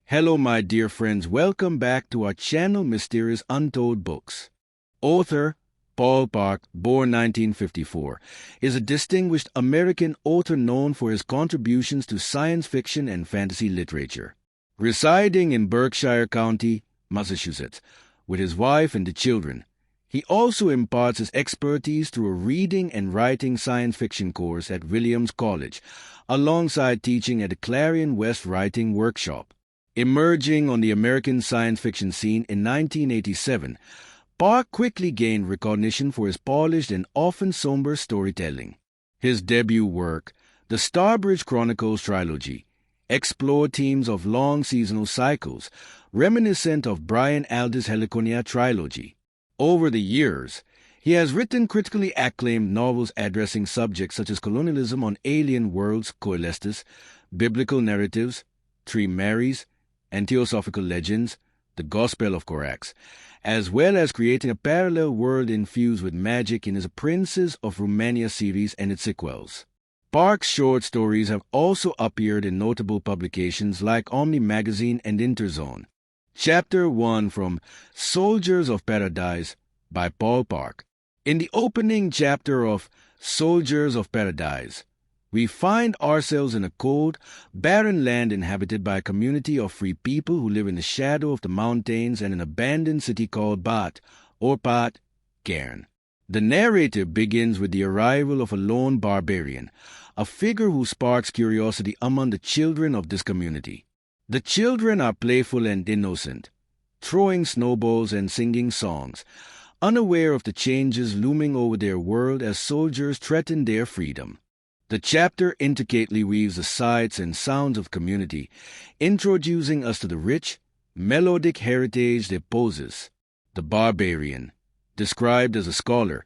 Hello, my dear friends. Welcome back to our channel, Mysterious Untold Books. Author Paul Park, born 1954, is a distinguished American author known for his contributions to science fiction and fantasy literature. Residing in Berkshire County, Massachusetts, with his wife and the children, he also imparts his expertise through a reading and writing science fiction course at Williams College, alongside teaching at the Clarion West Writing Workshop. Emerging on the American science fiction scene in 1987, Park quickly gained recognition for his polished and often somber storytelling. His debut work, the Starbridge Chronicles trilogy, explored themes of long seasonal cycles, reminiscent of Brian Aldiss' Heliconia trilogy. Over the years, he has written critically acclaimed novels addressing subjects such as colonialism on alien worlds, Coelestis, biblical narratives, Three Marys, and theosophical legends, the Gospel of Corax, as well as creating a parallel world infused with magic in his Princes of Romania series and its sequels. Park's short stories have also appeared in notable publications like Omni Magazine and Interzone. Chapter 1 from Soldiers of Paradise by Paul Park. In the opening chapter of Soldiers of Paradise, we find ourselves in a cold, barren land inhabited by a community of free people who live in the shadow of the mountains and an abandoned city called Bat, or Pat, Cairn. The narrative begins with the arrival of a lone barbarian, a figure who sparks curiosity among the children of this community. The children are playful and innocent, throwing snowballs and singing songs, unaware of the changes looming over their world as soldiers threaten their freedom. The chapter intricately weaves the sights and sounds of community, introducing us to the rich, melodic heritage they possess. The barbarian, described as a scholar,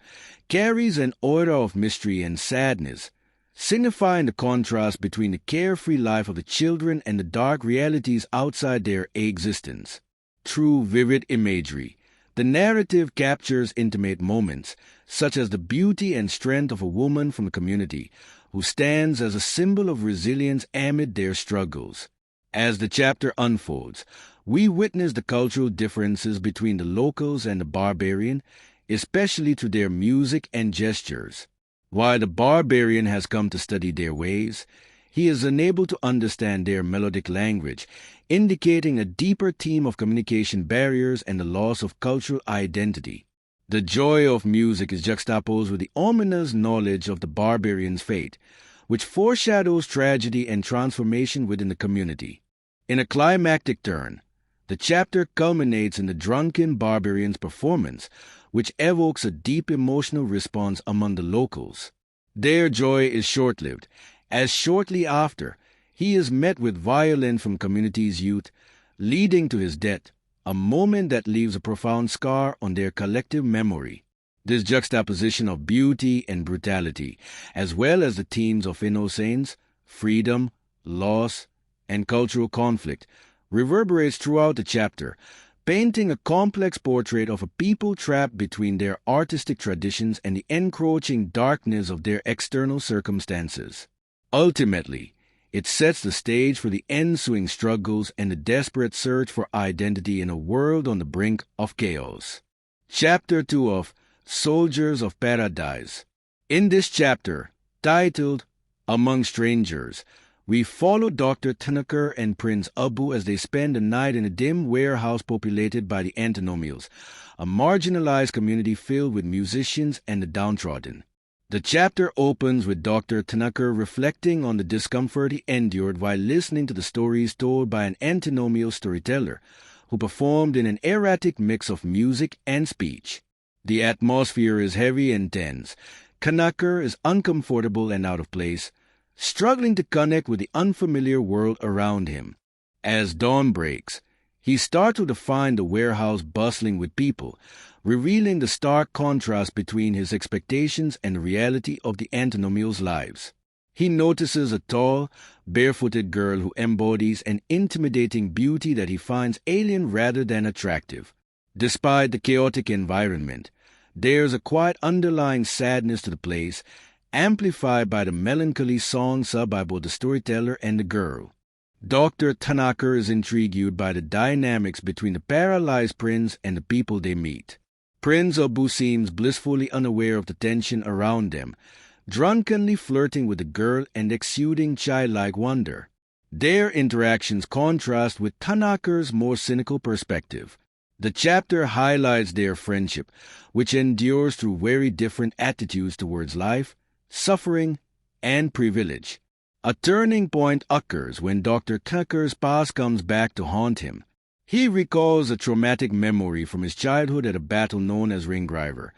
carries an aura of mystery and sadness, signifying the contrast between the carefree life of the children and the dark realities outside their existence. Through vivid imagery, the narrative captures intimate moments, such as the beauty and strength of a woman from the community, who stands as a symbol of resilience amid their struggles. As the chapter unfolds, we witness the cultural differences between the locals and the barbarian, especially through their music and gestures. While the barbarian has come to study their ways, he is unable to understand their melodic language, indicating a deeper theme of communication barriers and the loss of cultural identity. The joy of music is juxtaposed with the ominous knowledge of the barbarian's fate, which foreshadows tragedy and transformation within the community. In a climactic turn, the chapter culminates in the drunken barbarian's performance, which evokes a deep emotional response among the locals. Their joy is short-lived, as shortly after, he is met with violence from community's youth, leading to his death, a moment that leaves a profound scar on their collective memory. This juxtaposition of beauty and brutality, as well as the themes of innocence, freedom, loss, and cultural conflict, reverberates throughout the chapter, painting a complex portrait of a people trapped between their artistic traditions and the encroaching darkness of their external circumstances. Ultimately, it sets the stage for the ensuing struggles and the desperate search for identity in a world on the brink of chaos. Chapter 2 of Soldiers of Paradise. In this chapter, titled Among Strangers, we follow Dr. Tanaker and Prince Abu as they spend the night in a dim warehouse populated by the Antinomials, a marginalized community filled with musicians and the downtrodden. The chapter opens with Dr. Tanaker reflecting on the discomfort he endured while listening to the stories told by an antinomial storyteller who performed in an erratic mix of music and speech. The atmosphere is heavy and tense. Tanaker is uncomfortable and out of place, struggling to connect with the unfamiliar world around him. As dawn breaks, he starts to find the warehouse bustling with people, revealing the stark contrast between his expectations and the reality of the antinomials' lives. He notices a tall, barefooted girl who embodies an intimidating beauty that he finds alien rather than attractive. Despite the chaotic environment, there's a quiet underlying sadness to the place, amplified by the melancholy song sung by both the storyteller and the girl. Dr. Tanaka is intrigued by the dynamics between the paralyzed prince and the people they meet. Prince Abu seems blissfully unaware of the tension around them, drunkenly flirting with the girl and exuding childlike wonder. Their interactions contrast with Tanaka's more cynical perspective. The chapter highlights their friendship, which endures through very different attitudes towards life, suffering, and privilege. A turning point occurs when Dr. Tanaka's past comes back to haunt him. He recalls a traumatic memory from his childhood at a battle known as Ringriver,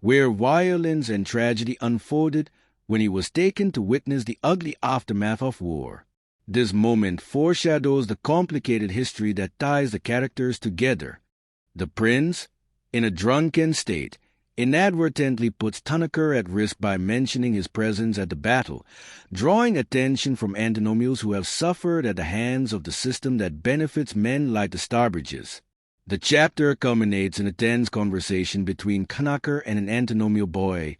where violence and tragedy unfolded when he was taken to witness the ugly aftermath of war. This moment foreshadows the complicated history that ties the characters together. The prince, in a drunken state, inadvertently puts Tanaka at risk by mentioning his presence at the battle, drawing attention from antinomials who have suffered at the hands of the system that benefits men like the Starbridges. The chapter culminates in a tense conversation between Tanaka and an antinomial boy,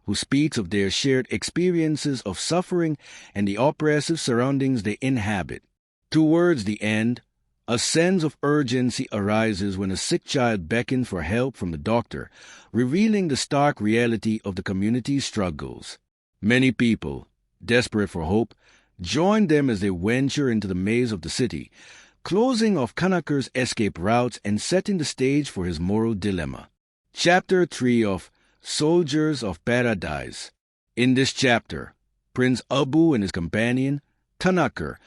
who speaks of their shared experiences of suffering and the oppressive surroundings they inhabit. Towards the end, a sense of urgency arises when a sick child beckons for help from the doctor, revealing the stark reality of the community's struggles. Many people, desperate for hope, join them as they venture into the maze of the city, closing off Tanaka's escape routes and setting the stage for his moral dilemma. Chapter 3 of Soldiers of Paradise. In this chapter, Prince Abu and his companion, Tanaka,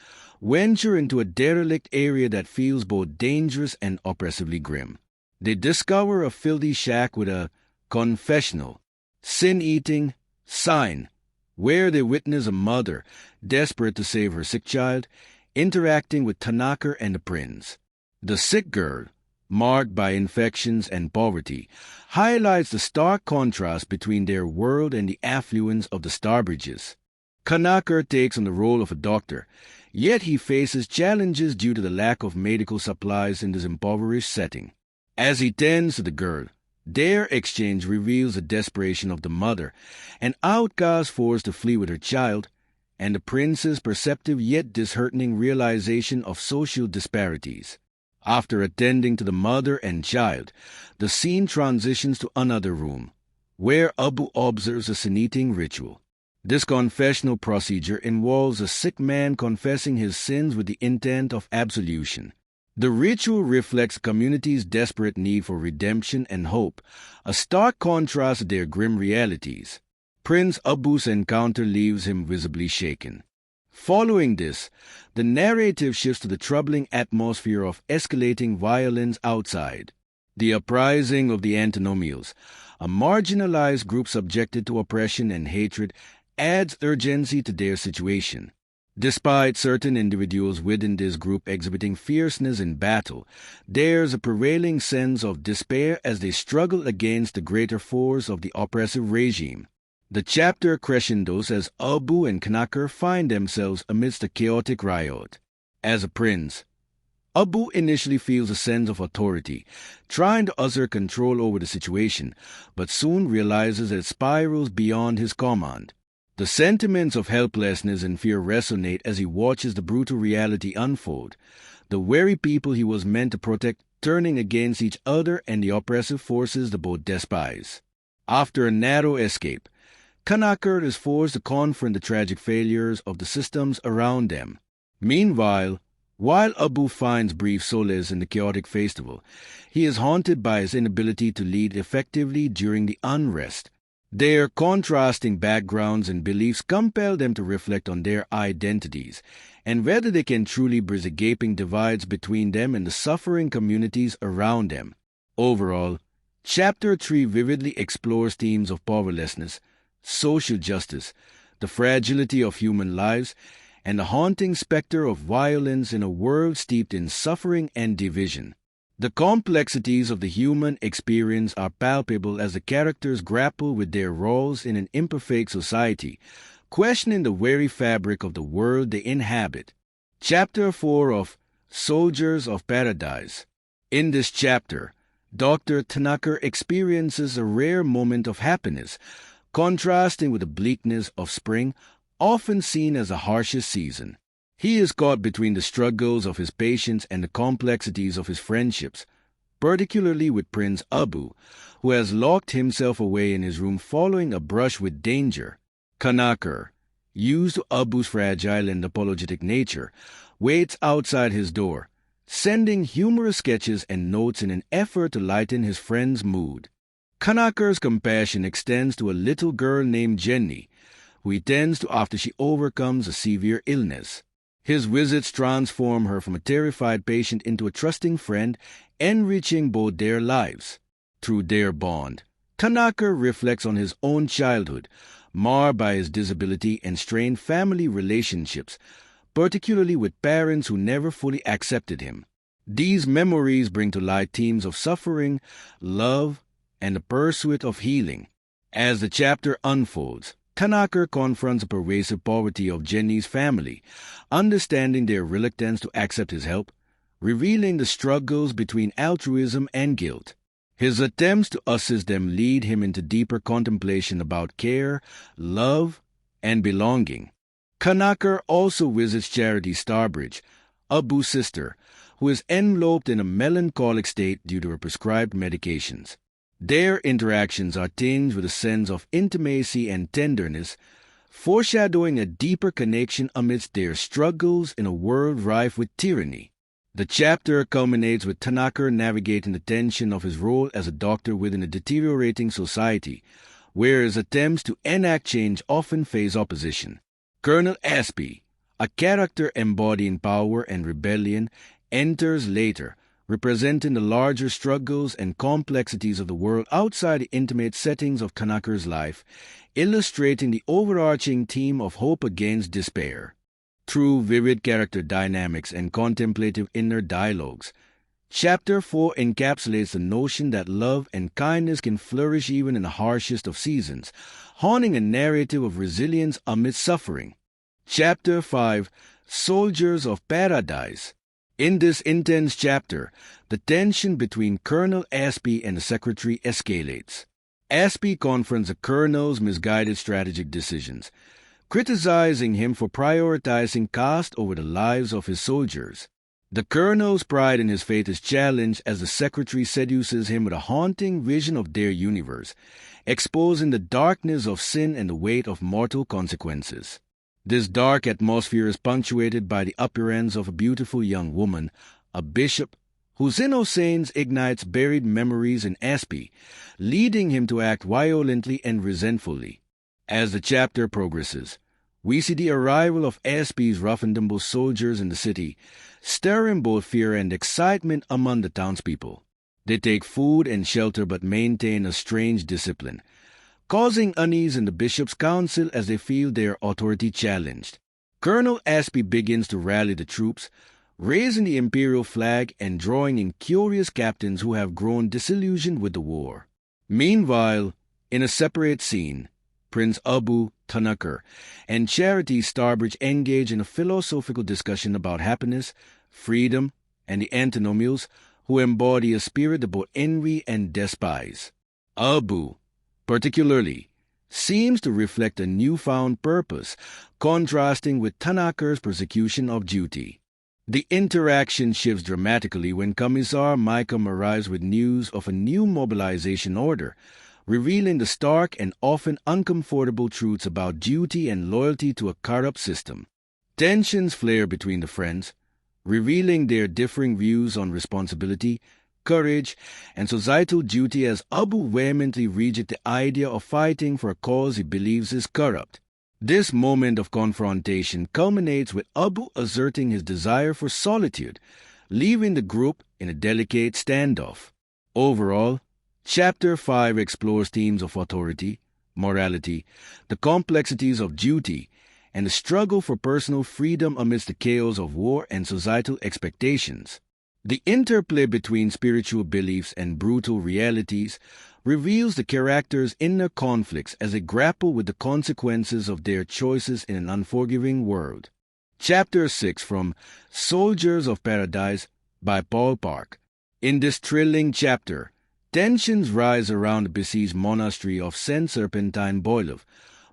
venture into a derelict area that feels both dangerous and oppressively grim. They discover a filthy shack with a confessional, sin-eating sign, where they witness a mother, desperate to save her sick child, interacting with Tanaka and the prince. The sick girl, marked by infections and poverty, highlights the stark contrast between their world and the affluence of the Starbridges. Tanaka takes on the role of a doctor, yet he faces challenges due to the lack of medical supplies in this impoverished setting. As he tends to the girl, their exchange reveals the desperation of the mother, an outcast forced to flee with her child, and the prince's perceptive yet disheartening realization of social disparities. After attending to the mother and child, the scene transitions to another room, where Abu observes a sin-eating ritual. This confessional procedure involves a sick man confessing his sins with the intent of absolution. The ritual reflects the community's desperate need for redemption and hope, a stark contrast to their grim realities. Prince Abu's encounter leaves him visibly shaken. Following this, the narrative shifts to the troubling atmosphere of escalating violence outside. The uprising of the antinomials, a marginalized group subjected to oppression and hatred, adds urgency to their situation. Despite certain individuals within this group exhibiting fierceness in battle, there's a prevailing sense of despair as they struggle against the greater force of the oppressive regime. The chapter crescendos as Abu and Tanaka find themselves amidst a chaotic riot. As a prince, Abu initially feels a sense of authority, trying to assert control over the situation, but soon realizes that it spirals beyond his command. The sentiments of helplessness and fear resonate as he watches the brutal reality unfold, the very people he was meant to protect turning against each other and the oppressive forces they both despise. After a narrow escape, Tanaka is forced to confront the tragic failures of the systems around them. Meanwhile, while Abu finds brief solace in the chaotic festival, he is haunted by his inability to lead effectively during the unrest. Their contrasting backgrounds and beliefs compel them to reflect on their identities and whether they can truly bridge the gaping divides between them and the suffering communities around them. Overall, Chapter 3 vividly explores themes of powerlessness, social justice, the fragility of human lives, and the haunting specter of violence in a world steeped in suffering and division. The complexities of the human experience are palpable as the characters grapple with their roles in an imperfect society, questioning the very fabric of the world they inhabit. Chapter 4 of Soldiers of Paradise. In this chapter, Dr. Tanaka experiences a rare moment of happiness, contrasting with the bleakness of spring, often seen as the harshest season. He is caught between the struggles of his patience and the complexities of his friendships, particularly with Prince Abu, who has locked himself away in his room following a brush with danger. Kanaka, used to Abu's fragile and apologetic nature, waits outside his door, sending humorous sketches and notes in an effort to lighten his friend's mood. Kanaka's compassion extends to a little girl named Jenny, who he tends to after she overcomes a severe illness. His visits transform her from a terrified patient into a trusting friend, enriching both their lives. Through their bond, Tanaka reflects on his own childhood, marred by his disability and strained family relationships, particularly with parents who never fully accepted him. These memories bring to light themes of suffering, love, and the pursuit of healing. As the chapter unfolds, Tanaka confronts the pervasive poverty of Jenny's family, understanding their reluctance to accept his help, revealing the struggles between altruism and guilt. His attempts to assist them lead him into deeper contemplation about care, love, and belonging. Kanaka also visits Charity Starbridge, Abu's sister, who is enveloped in a melancholic state due to her prescribed medications. Their interactions are tinged with a sense of intimacy and tenderness, foreshadowing a deeper connection amidst their struggles in a world rife with tyranny. The chapter culminates with Tanaka navigating the tension of his role as a doctor within a deteriorating society, where his attempts to enact change often face opposition. Colonel Aspie, a character embodying power and rebellion, enters later, representing the larger struggles and complexities of the world outside the intimate settings of Tanaka's life, illustrating the overarching theme of hope against despair. Through vivid character dynamics and contemplative inner dialogues, Chapter 4 encapsulates the notion that love and kindness can flourish even in the harshest of seasons, honing a narrative of resilience amidst suffering. Chapter 5, Soldiers of Paradise. In this intense chapter, the tension between Colonel Aspie and the Secretary escalates. Aspie confronts the Colonel's misguided strategic decisions, criticizing him for prioritizing caste over the lives of his soldiers. The Colonel's pride in his faith is challenged as the Secretary seduces him with a haunting vision of their universe, exposing the darkness of sin and the weight of mortal consequences. This dark atmosphere is punctuated by the appearance of a beautiful young woman, a bishop, whose innocence ignites buried memories in Aspie, leading him to act violently and resentfully. As the chapter progresses, we see the arrival of Aspie's rough-and-tumble soldiers in the city, stirring both fear and excitement among the townspeople. They take food and shelter but maintain a strange discipline, causing unease in the bishop's council as they feel their authority challenged. Colonel Aspie begins to rally the troops, raising the imperial flag and drawing in curious captains who have grown disillusioned with the war. Meanwhile, in a separate scene, Prince Abu, Tanaka, and Charity Starbridge engage in a philosophical discussion about happiness, freedom, and the antinomials, who embody a spirit of both envy and despise. Abu, particularly, seems to reflect a newfound purpose, contrasting with Tanaka's persecution of duty. The interaction shifts dramatically when Commissar Micom arrives with news of a new mobilization order, revealing the stark and often uncomfortable truths about duty and loyalty to a corrupt system. Tensions flare between the friends, revealing their differing views on responsibility, courage, and societal duty as Abu vehemently rejects the idea of fighting for a cause he believes is corrupt. This moment of confrontation culminates with Abu asserting his desire for solitude, leaving the group in a delicate standoff. Overall, Chapter 5 explores themes of authority, morality, the complexities of duty, and the struggle for personal freedom amidst the chaos of war and societal expectations. The interplay between spiritual beliefs and brutal realities reveals the characters' inner conflicts as they grapple with the consequences of their choices in an unforgiving world. Chapter 6 from Soldiers of Paradise by Paul Park. In this thrilling chapter, tensions rise around the besieged monastery of Saint Serpentine Boilov,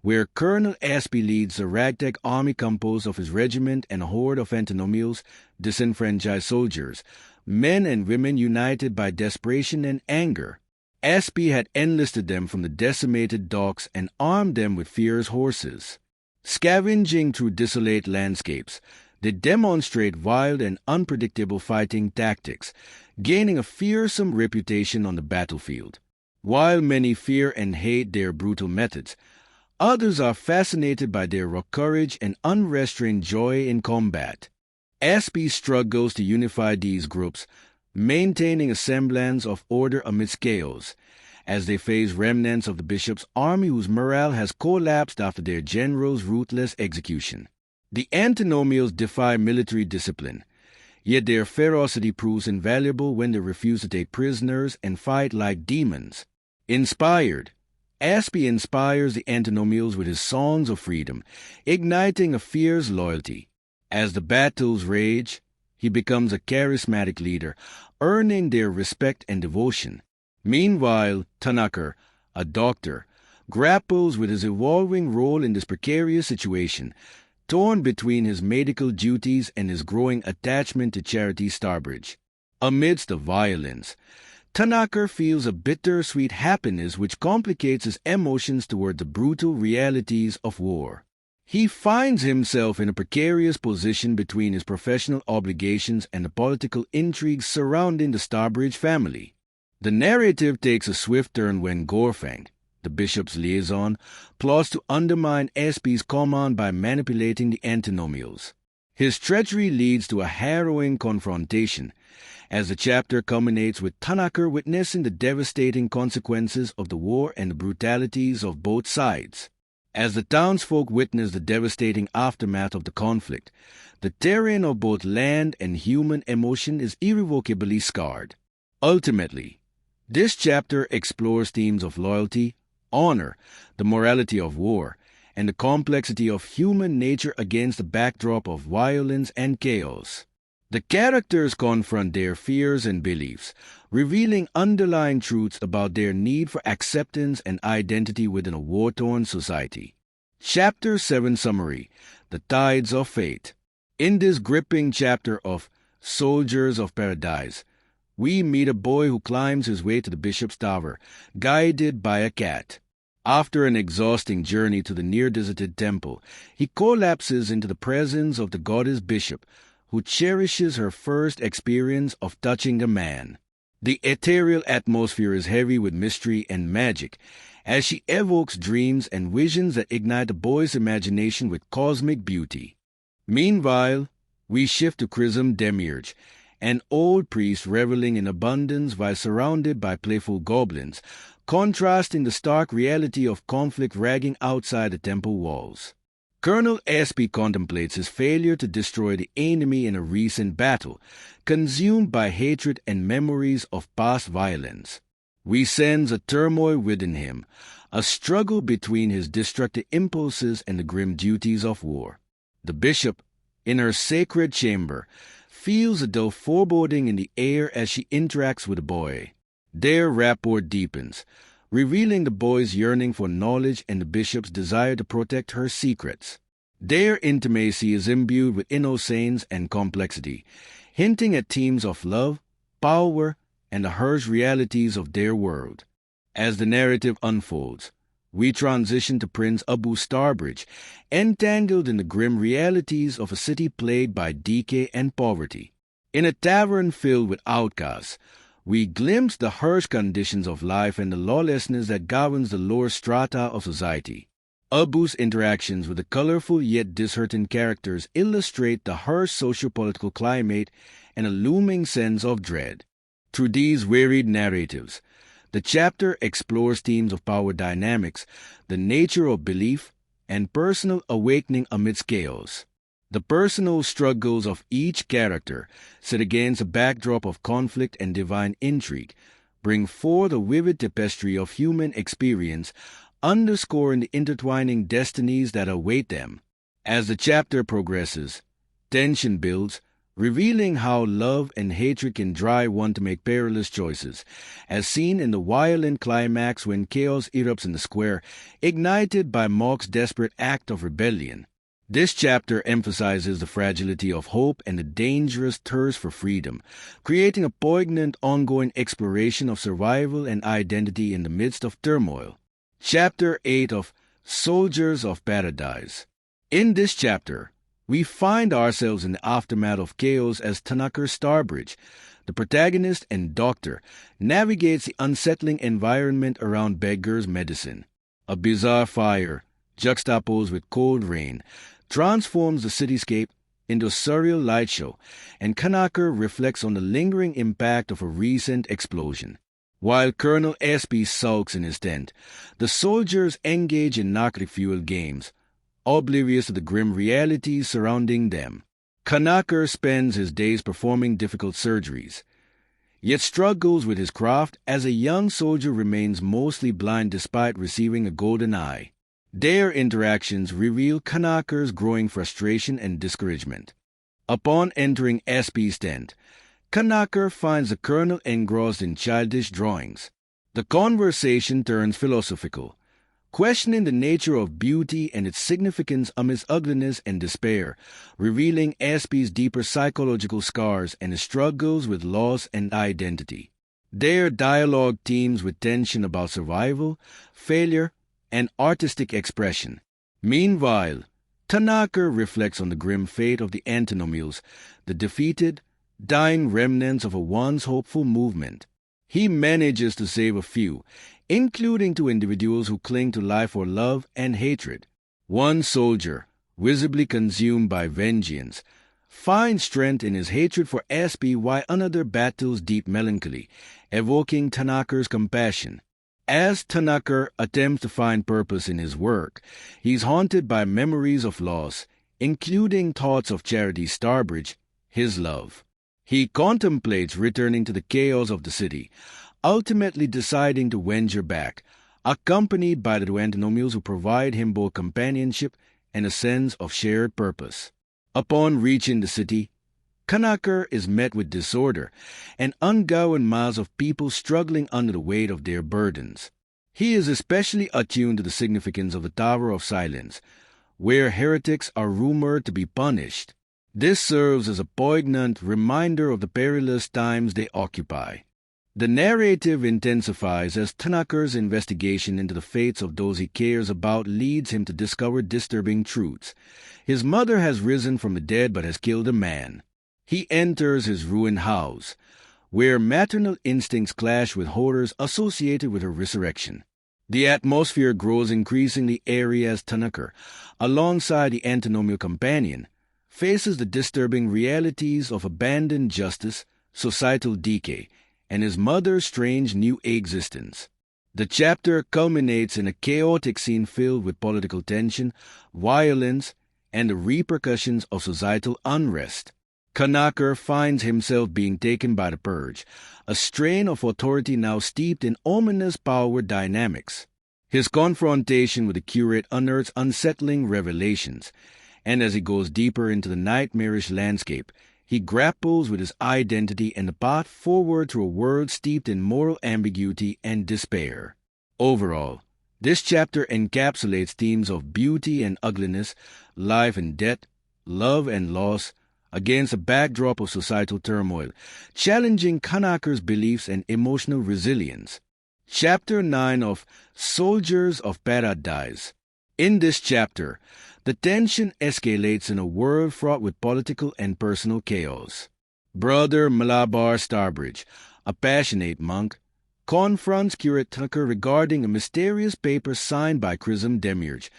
where Colonel Aspie leads a ragtag army composed of his regiment and a horde of antinomials, disenfranchised soldiers, men and women united by desperation and anger. Aspie had enlisted them from the decimated docks and armed them with fierce horses. Scavenging through desolate landscapes, they demonstrate wild and unpredictable fighting tactics, gaining a fearsome reputation on the battlefield. While many fear and hate their brutal methods, others are fascinated by their raw courage and unrestrained joy in combat. Aspie struggles to unify these groups, maintaining a semblance of order amidst chaos, as they face remnants of the bishop's army whose morale has collapsed after their general's ruthless execution. The antinomials defy military discipline, yet their ferocity proves invaluable when they refuse to take prisoners and fight like demons. Inspired, Aspie inspires the antinomials with his songs of freedom, igniting a fierce loyalty. As the battles rage, he becomes a charismatic leader, earning their respect and devotion. Meanwhile, Tanaka, a doctor, grapples with his evolving role in this precarious situation, torn between his medical duties and his growing attachment to Charity Starbridge. Amidst the violence, Tanaka feels a bittersweet happiness which complicates his emotions toward the brutal realities of war. He finds himself in a precarious position between his professional obligations and the political intrigues surrounding the Starbridge family. The narrative takes a swift turn when Gorfang, the bishop's liaison, plots to undermine Aspie's command by manipulating the antinomials. His treachery leads to a harrowing confrontation, as the chapter culminates with Tanaka witnessing the devastating consequences of the war and the brutalities of both sides. As the townsfolk witness the devastating aftermath of the conflict, the terrain of both land and human emotion is irrevocably scarred. Ultimately, this chapter explores themes of loyalty, honor, the morality of war, and the complexity of human nature against the backdrop of violence and chaos. The characters confront their fears and beliefs, revealing underlying truths about their need for acceptance and identity within a war-torn society. Chapter 7 Summary: The Tides of Fate. In this gripping chapter of Soldiers of Paradise, we meet a boy who climbs his way to the bishop's tower, guided by a cat. After an exhausting journey to the near-deserted temple, he collapses into the presence of the goddess bishop, who cherishes her first experience of touching a man. The ethereal atmosphere is heavy with mystery and magic, as she evokes dreams and visions that ignite the boy's imagination with cosmic beauty. Meanwhile, we shift to Chrism Demiurge, an old priest reveling in abundance while surrounded by playful goblins, contrasting the stark reality of conflict raging outside the temple walls. Colonel Aspie contemplates his failure to destroy the enemy in a recent battle, consumed by hatred and memories of past violence. We sense a turmoil within him, a struggle between his destructive impulses and the grim duties of war. The bishop, in her sacred chamber, feels a dull foreboding in the air as she interacts with the boy. Their rapport deepens, revealing the boy's yearning for knowledge and the bishop's desire to protect her secrets. Their intimacy is imbued with innocence and complexity, hinting at themes of love, power, and the harsh realities of their world. As the narrative unfolds, we transition to Prince Abu Starbridge, entangled in the grim realities of a city plagued by decay and poverty. In a tavern filled with outcasts, we glimpse the harsh conditions of life and the lawlessness that governs the lower strata of society. Abu's interactions with the colorful yet disheartened characters illustrate the harsh socio-political climate and a looming sense of dread. Through these varied narratives, the chapter explores themes of power dynamics, the nature of belief, and personal awakening amidst chaos. The personal struggles of each character, set against a backdrop of conflict and divine intrigue, bring forth a vivid tapestry of human experience, underscoring the intertwining destinies that await them. As the chapter progresses, tension builds, revealing how love and hatred can drive one to make perilous choices, as seen in the violent climax when chaos erupts in the square, ignited by Mok's desperate act of rebellion. This chapter emphasizes the fragility of hope and the dangerous thirst for freedom, creating a poignant ongoing exploration of survival and identity in the midst of turmoil. Chapter 8 of Soldiers of Paradise. In this chapter, we find ourselves in the aftermath of chaos as Tanaka Starbridge, the protagonist and doctor, navigates the unsettling environment around Beggar's Medicine. A bizarre fire, juxtaposed with cold rain, transforms the cityscape into a surreal light show, and Kanaka reflects on the lingering impact of a recent explosion. While Colonel SP sulks in his tent, the soldiers engage in narcotic-fueled games, oblivious to the grim realities surrounding them. Kanaka spends his days performing difficult surgeries, yet struggles with his craft as a young soldier remains mostly blind despite receiving a golden eye. Their interactions reveal Kanaka's growing frustration and discouragement. Upon entering SP's tent, Kanaka finds the colonel engrossed in childish drawings. The conversation turns philosophical, questioning the nature of beauty and its significance amidst ugliness and despair, revealing SP's deeper psychological scars and his struggles with loss and identity. Their dialogue teems with tension about survival, failure, and artistic expression. Meanwhile, Tanaka reflects on the grim fate of the antinomials, the defeated, dying remnants of a once hopeful movement. He manages to save a few, including 2 individuals who cling to life for love and hatred. One soldier, visibly consumed by vengeance, finds strength in his hatred for SP while another battles deep melancholy, evoking Tanaka's compassion. As Tanaka attempts to find purpose in his work, he's haunted by memories of loss, including thoughts of Charity Starbridge, his love. He contemplates returning to the chaos of the city, ultimately deciding to venture back, accompanied by the 2 antinomials who provide him both companionship and a sense of shared purpose. Upon reaching the city, Kanaka is met with disorder and ungoverned mass of people struggling under the weight of their burdens. He is especially attuned to the significance of the Tower of Silence, where heretics are rumored to be punished. This serves as a poignant reminder of the perilous times they occupy. The narrative intensifies as Tanaka's investigation into the fates of those he cares about leads him to discover disturbing truths. His mother has risen from the dead but has killed a man. He enters his ruined house, where maternal instincts clash with horrors associated with her resurrection. The atmosphere grows increasingly eerie as Tanaka, alongside the antinomial companion, faces the disturbing realities of abandoned justice, societal decay, and his mother's strange new existence. The chapter culminates in a chaotic scene filled with political tension, violence, and the repercussions of societal unrest. Kanaka finds himself being taken by the purge, a strain of authority now steeped in ominous power dynamics. His confrontation with the curate unearths unsettling revelations, and as he goes deeper into the nightmarish landscape, he grapples with his identity and the path forward through a world steeped in moral ambiguity and despair. Overall, this chapter encapsulates themes of beauty and ugliness, life and death, love and loss, against a backdrop of societal turmoil, challenging Kanaka's beliefs and emotional resilience. Chapter 9 of Soldiers of Paradise. In this chapter, the tension escalates in a world fraught with political and personal chaos. Brother Malabar Starbridge, a passionate monk, confronts Curate Tucker regarding a mysterious paper signed by Chrism Demiurge,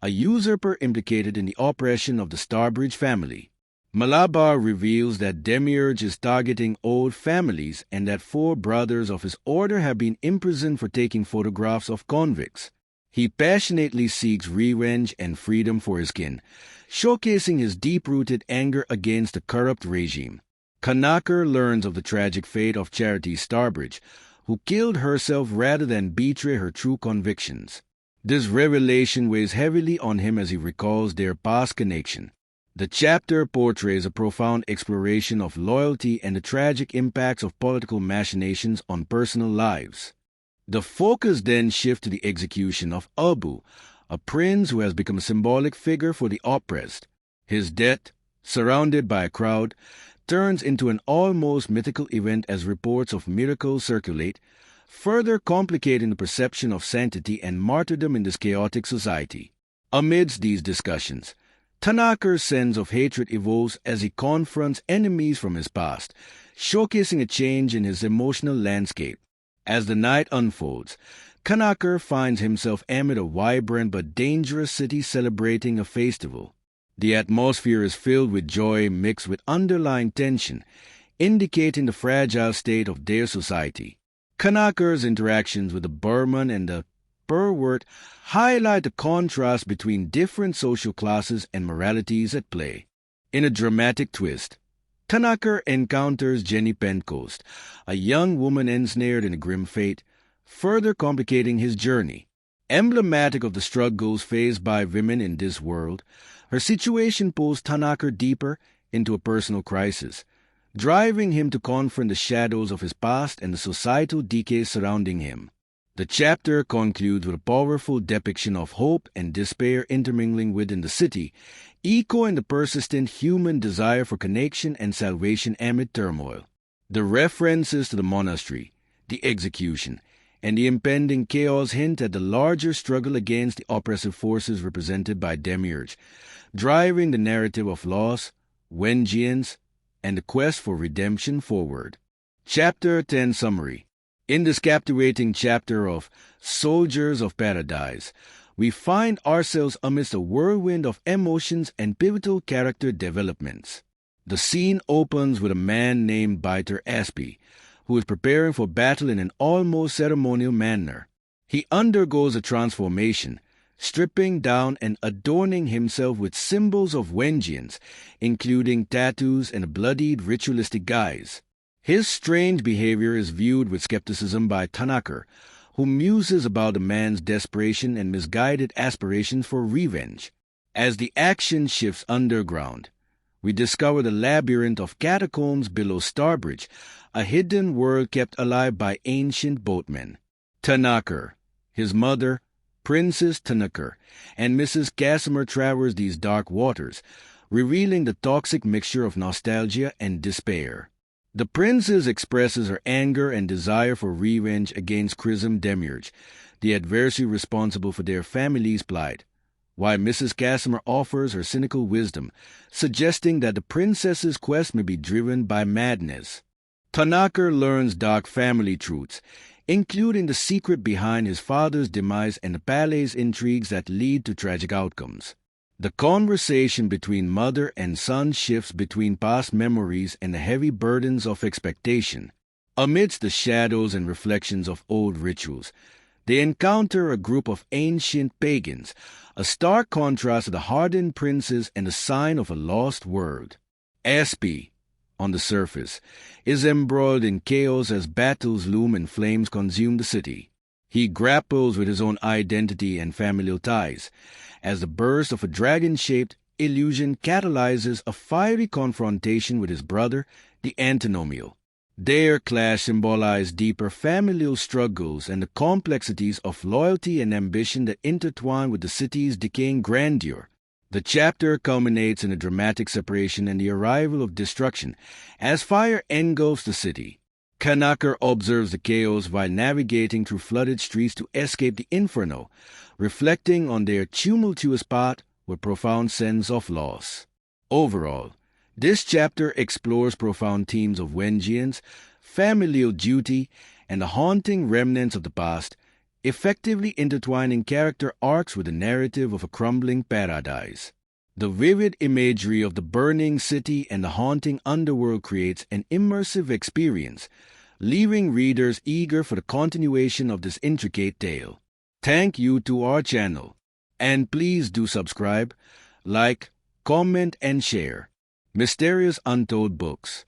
a usurper implicated in the oppression of the Starbridge family. Malabar reveals that Demiurge is targeting old families and that 4 brothers of his order have been imprisoned for taking photographs of convicts. He passionately seeks revenge and freedom for his kin, showcasing his deep-rooted anger against the corrupt regime. Kanaka learns of the tragic fate of Charity Starbridge, who killed herself rather than betray her true convictions. This revelation weighs heavily on him as he recalls their past connection. The chapter portrays a profound exploration of loyalty and the tragic impacts of political machinations on personal lives. The focus then shifts to the execution of Abu, a prince who has become a symbolic figure for the oppressed. His death, surrounded by a crowd, turns into an almost mythical event as reports of miracles circulate, further complicating the perception of sanctity and martyrdom in this chaotic society. Amidst these discussions, Tanaker's sense of hatred evolves as he confronts enemies from his past, showcasing a change in his emotional landscape. As the night unfolds, Tanaker finds himself amid a vibrant but dangerous city celebrating a festival. The atmosphere is filled with joy mixed with underlying tension, indicating the fragile state of their society. Tanaker's interactions with the Burman and the pervert highlight the contrast between different social classes and moralities at play. In a dramatic twist, Tanaker encounters Jenny Pentecost, a young woman ensnared in a grim fate, further complicating his journey. Emblematic of the struggles faced by women in this world, her situation pulls Tanaker deeper into a personal crisis, driving him to confront the shadows of his past and the societal decay surrounding him. The chapter concludes with a powerful depiction of hope and despair intermingling within the city, echoing the persistent human desire for connection and salvation amid turmoil. The references to the monastery, the execution, and the impending chaos hint at the larger struggle against the oppressive forces represented by Demiurge, driving the narrative of loss, vengeance, and the quest for redemption forward. Chapter 10 Summary. In this captivating chapter of Soldiers of Paradise, we find ourselves amidst a whirlwind of emotions and pivotal character developments. The scene opens with a man named Biter Aspie, who is preparing for battle in an almost ceremonial manner. He undergoes a transformation, stripping down and adorning himself with symbols of vengeance, including tattoos and a bloodied ritualistic guise. His strange behavior is viewed with skepticism by Tanaker, who muses about the man's desperation and misguided aspirations for revenge. As the action shifts underground, we discover the labyrinth of catacombs below Starbridge, a hidden world kept alive by ancient boatmen. Tanaker, his mother, Princess Tanaker, and Mrs. Casimir traverse these dark waters, revealing the toxic mixture of nostalgia and despair. The princess expresses her anger and desire for revenge against Chrism Demiurge, the adversary responsible for their family's plight, while Mrs. Casimir offers her cynical wisdom, suggesting that the princess's quest may be driven by madness. Tanaker learns dark family truths, including the secret behind his father's demise and the palace intrigues that lead to tragic outcomes. The conversation between mother and son shifts between past memories and the heavy burdens of expectation. Amidst the shadows and reflections of old rituals, they encounter a group of ancient pagans, a stark contrast to the hardened princes and a sign of a lost world. Aspie, on the surface, is embroiled in chaos as battles loom and flames consume the city. He grapples with his own identity and familial ties, as the burst of a dragon-shaped illusion catalyzes a fiery confrontation with his brother, the Antinomial. Their clash symbolizes deeper familial struggles and the complexities of loyalty and ambition that intertwine with the city's decaying grandeur. The chapter culminates in a dramatic separation and the arrival of destruction, as fire engulfs the city. Tanaker observes the chaos while navigating through flooded streets to escape the inferno, reflecting on their tumultuous path with profound sense of loss. Overall, this chapter explores profound themes of vengeance, familial duty, and the haunting remnants of the past, effectively intertwining character arcs with the narrative of a crumbling paradise. The vivid imagery of the burning city and the haunting underworld creates an immersive experience, leaving readers eager for the continuation of this intricate tale. Thank you to our channel, and please do subscribe, like, comment, and share. Mysterious Untold Books.